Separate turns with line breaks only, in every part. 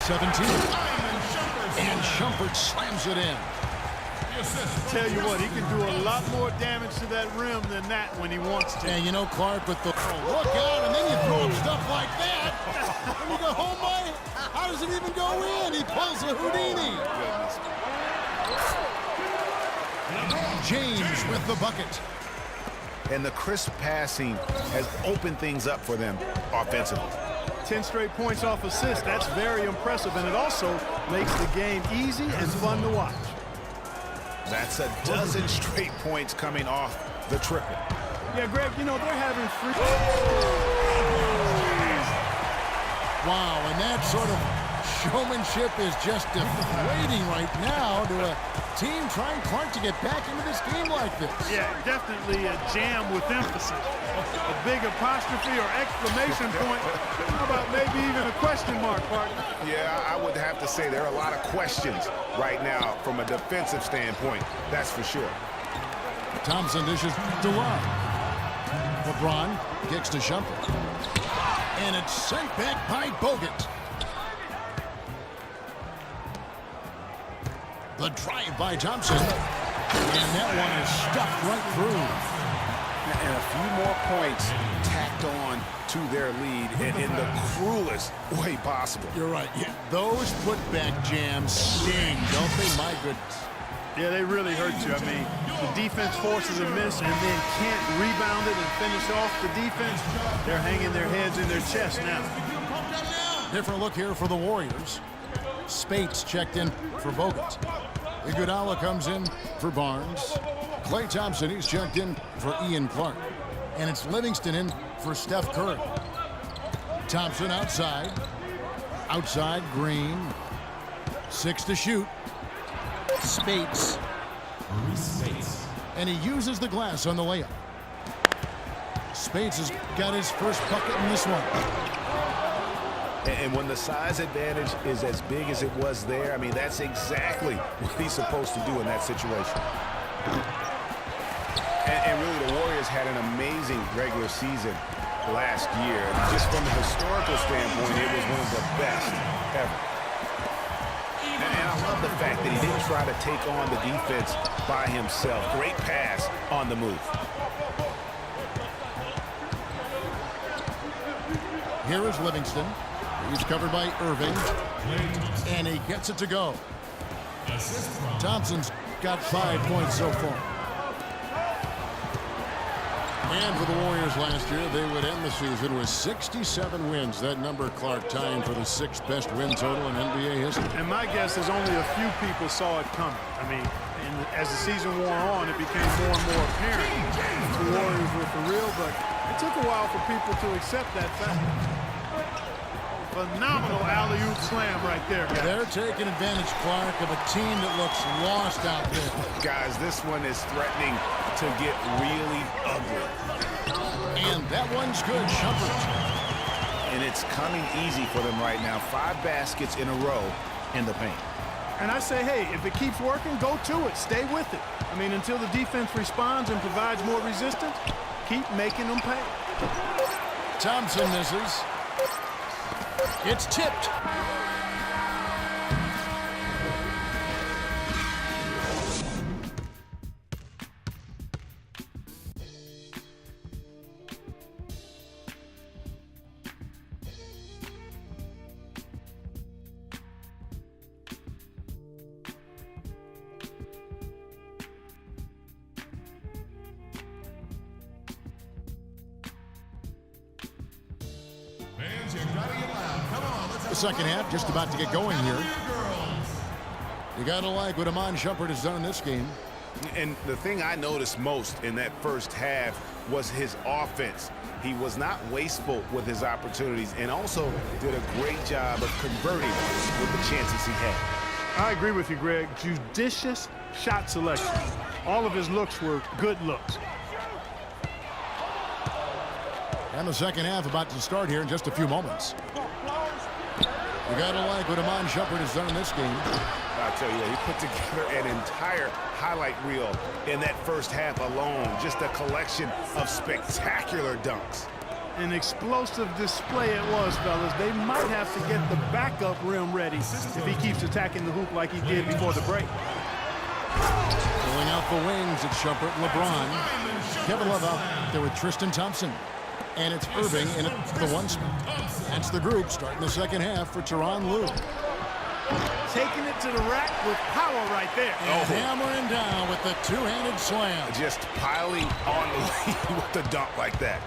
17. And Shumpert slams it in.
Tell you what, he can do a lot more damage to that rim than that when he wants to.
And you know, Clark, with the look out, and then you throw him stuff like that. And you go, oh my, how does it even go in? He pulls a Houdini. James with the bucket.
And the crisp passing has opened things up for them offensively.
10 straight points off assist. That's very impressive, and it also makes the game easy and fun to watch.
That's a dozen straight points coming off the triple.
Yeah, Greg, you know, they're having free.
Wow, and that sort of showmanship is just deflating right now to a team trying, Clark, to get back into this game like this.
Yeah, definitely a jam with emphasis. A big apostrophe or exclamation point. How about maybe even a question mark, partner?
Yeah, I would have to say there are a lot of questions right now from a defensive standpoint. That's for sure.
Thompson dishes to Love. LeBron kicks to Shumpert. And it's sent back by Bogut. The drive by Thompson. And that one is stuffed right through.
And a few more points tacked on to their lead in the cruelest way possible.
You're right. Yeah, those putback jams sting, don't they? My goodness.
Yeah, they really hurt you. I mean, the defense forces a miss and then can't rebound it and finish off the defense. They're hanging their heads in their chest now.
Different look here for the Warriors. Spates checked in for Bogut. Iguodala comes in for Barnes. Klay Thompson, he's checked in for Ian Clark. And it's Livingston in for Steph Curry. Thompson outside. Outside, Green. 6 to shoot. Spates. And he uses the glass on the layup. Spates has got his first bucket in this one.
And when the size advantage is as big as it was there, I mean, that's exactly what he's supposed to do in that situation. And really, the Warriors had an amazing regular season last year. Just from a historical standpoint, it was one of the best ever. And I love the fact that he didn't try to take on the defense by himself. Great pass on the move.
Here is Livingston. He's covered by Irving. And he gets it to go. Thompson's got 5 points so far. And for the Warriors last year, they would end the season with 67 wins. That number, Clark, tying for the 6th best win total in NBA history.
And my guess is only a few people saw it coming. I mean, as the season wore on, it became more and more apparent the Warriors were for real, but it took a while for people to accept that fact. Phenomenal alley-oop slam right there, guys.
They're taking advantage, Clark, of a team that looks lost out there.
Guys, this one is threatening to get really ugly.
And that one's good, Shumpert.
And it's coming easy for them right now. 5 baskets in a row in the paint.
And I say, hey, if it keeps working, go to it. Stay with it. I mean, until the defense responds and provides more resistance, keep making them pay.
Thompson misses. It's tipped. The second half just about to get going here. You gotta like what Iman Shumpert has done in this game.
And the thing I noticed most in that first half was his offense. He was not wasteful with his opportunities and also did a great job of converting with the chances he had.
I agree with you, Greg. Judicious shot selection. All of his looks were good looks.
And the second half about to start here in just a few moments. You gotta like what Iman Shumpert has done in this game.
I'll tell you what, he put together an entire highlight reel in that first half alone. Just a collection of spectacular dunks.
an explosive display it was, fellas. They might have to get the backup rim ready if he keeps attacking the hoop like he did before the break.
Pulling out the wings, it's Shumpert and LeBron. Kevin Love out there with Tristan Thompson. And it's Irving in the one spot. That's the group starting the second half for Tyronn Lue.
Taking it to the rack with power right there.
And hammering down with the two-handed slam.
Just piling on the lead with the dunk like that.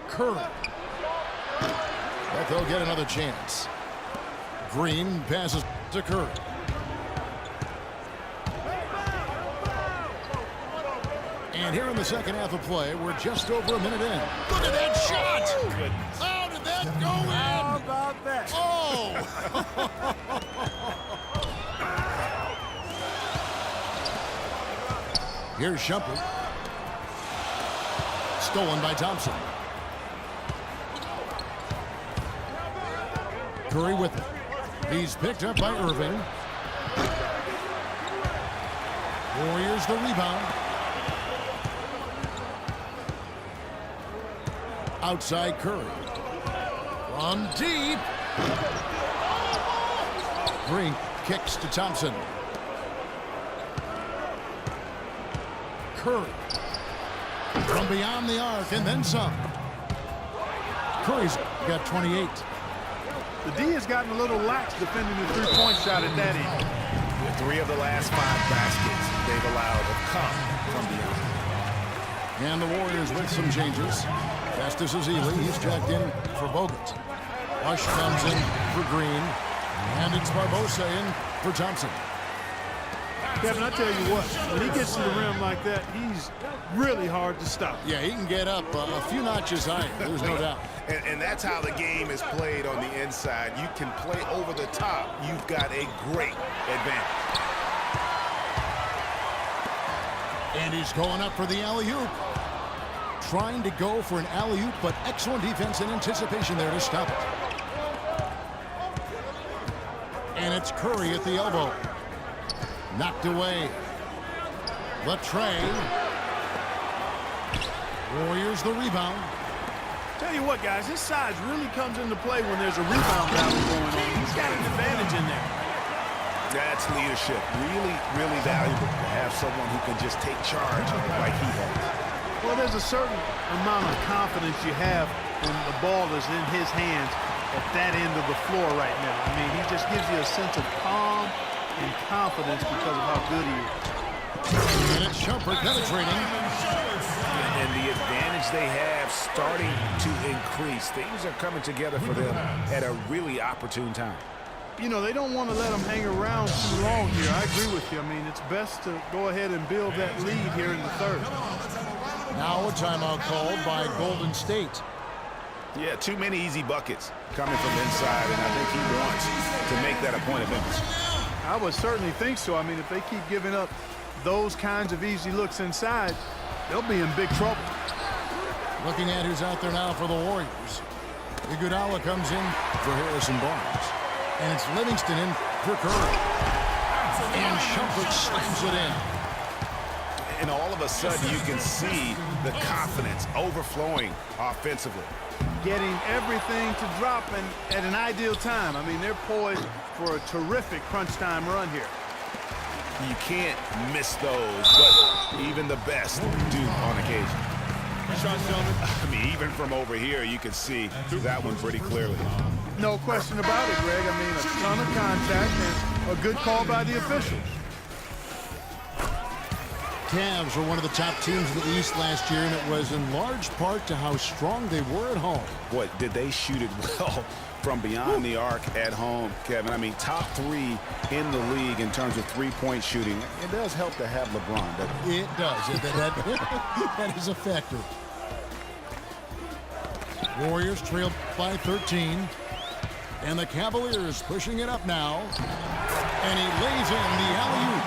Curry. But they'll get another chance. Green passes to Curry. And here in the second half of play, we're just over a minute in. Look at that shot! How did that go in?
How about that?
Oh! Here's Shumpert. Stolen by Thompson. Curry with it. He's picked up by Irving. Warriors the rebound. Outside Curry. From deep. Green kicks to Thompson. Curry. From beyond the arc and then some. Curry's got 28.
The D has gotten a little lax defending the three-point shot at that end.
The 3 of the last 5 baskets they've allowed have come from beyond.
And the Warriors with some changes. Festus Ezeli, he's jacked in for Bogut. Hush comes in for Green. And it's Barbosa in for Thompson.
Kevin, I tell you what, when he gets to the rim like that, he's really hard to stop.
Yeah, he can get up a few notches higher, there's no doubt.
And that's how the game is played on the inside. You can play over the top. You've got a great advantage.
And he's going up for the alley-oop. Trying to go for an alley-oop, but excellent defense and anticipation there to stop it. And it's Curry at the elbow. Knocked away. Latrey. Warriors the rebound.
Tell you what, guys, his size really comes into play when there's a rebound battle going on. He's got an advantage in there.
That's leadership. Really, really valuable to have someone who can just take charge like he has.
Well, there's a certain amount of confidence you have when the ball is in his hands at that end of the floor right now. I mean, he just gives you a sense of calm and confidence because of how good he is.
And it's Shumpert penetrating.
And the advantage they have starting to increase. Things are coming together for them at a really opportune time.
You know, they don't want to let them hang around too long here. I agree with you. I mean, it's best to go ahead and build that lead here in the third.
Now a timeout called by Golden State.
Yeah, too many easy buckets coming from inside, and I think he wants to make that a point of emphasis.
I would certainly think so. I mean, if they keep giving up those kinds of easy looks inside, they'll be in big trouble.
Looking at who's out there now for the Warriors. Iguodala comes in for Harrison Barnes. And it's Livingston in for Curry. And Shumpert slams it in.
And all of a sudden, you can see the confidence overflowing offensively.
Getting everything to drop at an ideal time. I mean, they're poised for a terrific crunch time run here.
You can't miss those, but even the best do on occasion. I mean, even from over here, you can see that one pretty clearly.
No question about it, Greg. I mean, a ton of contact and a good call by the officials.
Cavs were one of the top teams in the East last year, and it was in large part to how strong they were at home.
Boy, did they shoot it well from beyond the arc at home, Kevin. I mean, top 3 in the league in terms of three-point shooting. It does help to have LeBron, doesn't it?
It does. That is a factor. Warriors trailed by 13. And the Cavaliers pushing it up now. And he lays in the alley-oop.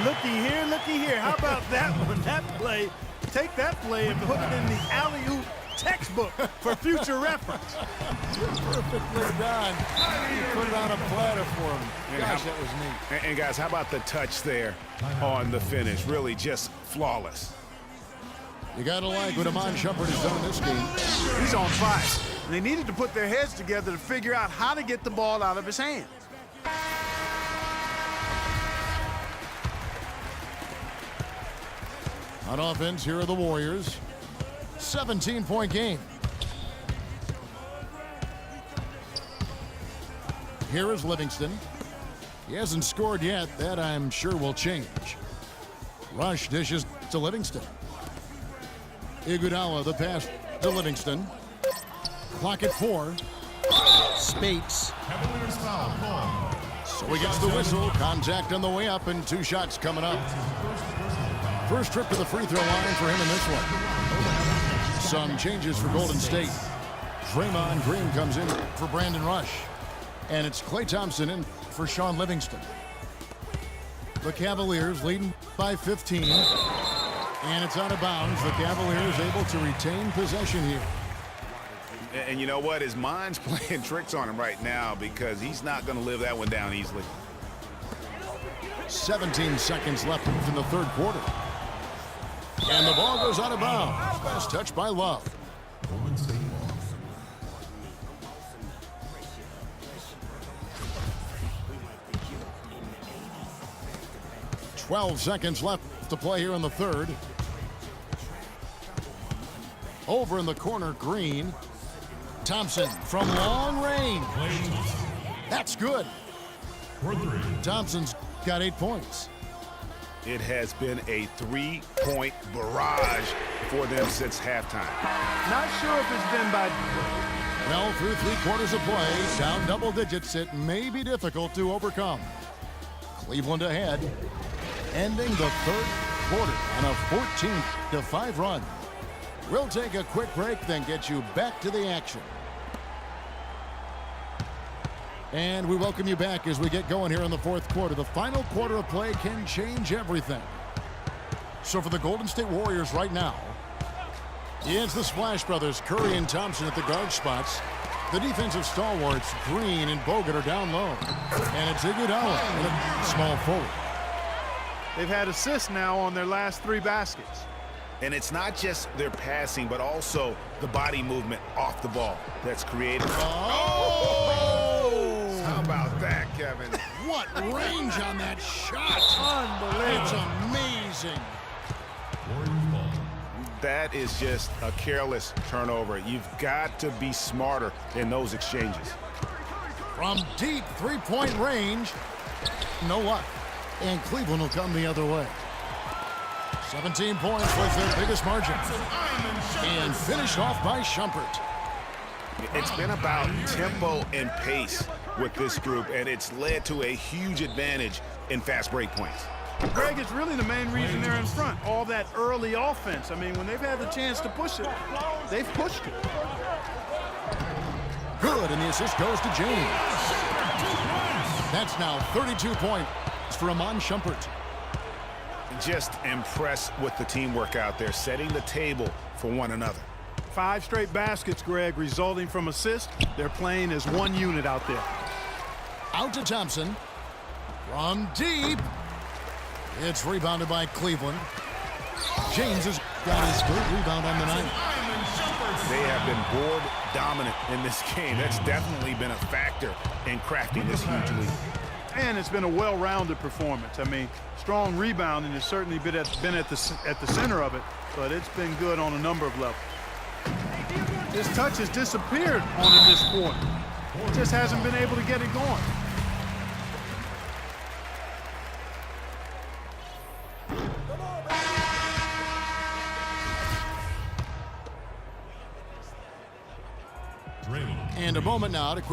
Looky here. How about that one? That play, take that play and put it in the alley-oop textbook for future reference.
Perfectly done. He put it on a platter for him. Gosh, that was neat.
And guys, how about the touch there on the finish? Really just flawless.
You got to like what Amon Shumpert has done in this game.
He's on fire. And they needed to put their heads together to figure out how to get the ball out of his hands.
On offense, here are the Warriors. 17-point game. Here is Livingston. He hasn't scored yet. That, I'm sure, will change. Rush dishes to Livingston. Iguodala, the pass to Livingston. Clock at 4. Spates. So he gets the whistle. Contact on the way up and 2 shots coming up. First trip to the free throw line for him in this one. Some changes for Golden State. Draymond Green comes in for Brandon Rush. And it's Klay Thompson in for Shaun Livingston. The Cavaliers leading by 15. And it's out of bounds. The Cavaliers able to retain possession here.
And you know what? His mind's playing tricks on him right now because he's not going to live that one down easily.
17 seconds left in the third quarter. And the ball goes out of bounds. Last touch by Love. 12 seconds left to play here in the third. Over in the corner, Green. Thompson from long range. That's good. Thompson's got 8 points.
It has been a 3-point barrage for them since halftime.
Not sure if it's been by...
Well, through 3 quarters of play, down double digits, it may be difficult to overcome. Cleveland ahead, ending the third quarter on a 14-5 run. We'll take a quick break, then get you back to the action. And we welcome you back as we get going here in the fourth quarter. The final quarter of play can change everything. So for the Golden State Warriors right now, it's the Splash Brothers, Curry and Thompson at the guard spots. The defensive stalwarts, Green and Bogut, are down low. And it's Iguodala in a small forward.
They've had assists now on their last 3 baskets.
And it's not just their passing, but also the body movement off the ball that's created.
Oh!
How about that, Kevin?
What range on that shot! Unbelievable. It's amazing.
That is just a careless turnover. You've got to be smarter in those exchanges.
From deep three-point range, no luck. And Cleveland will come the other way. 17 points was their biggest margin. And finished off by Shumpert.
It's been about tempo and pace with this group, and it's led to a huge advantage in fast break points.
Greg, it's really the main reason they're in front. All that early offense. I mean, when they've had the chance to push it, they've pushed it.
Good, and the assist goes to James. That's now 32 points for Amon Shumpert.
Just impressed with the teamwork out there, setting the table for one another.
5 straight baskets, Greg, resulting from assists. They're playing as one unit out there.
Out to Thompson. From deep. It's rebounded by Cleveland. James has got his 3rd rebound on the night.
They have been board dominant in this game. That's definitely been a factor in crafting this huge lead.
And it's been a well-rounded performance. I mean, strong rebounding has certainly been at the center of it, but it's been good on a number of levels. His touch has disappeared on him this quarter. He just hasn't been able to get it going.
And a moment now to quick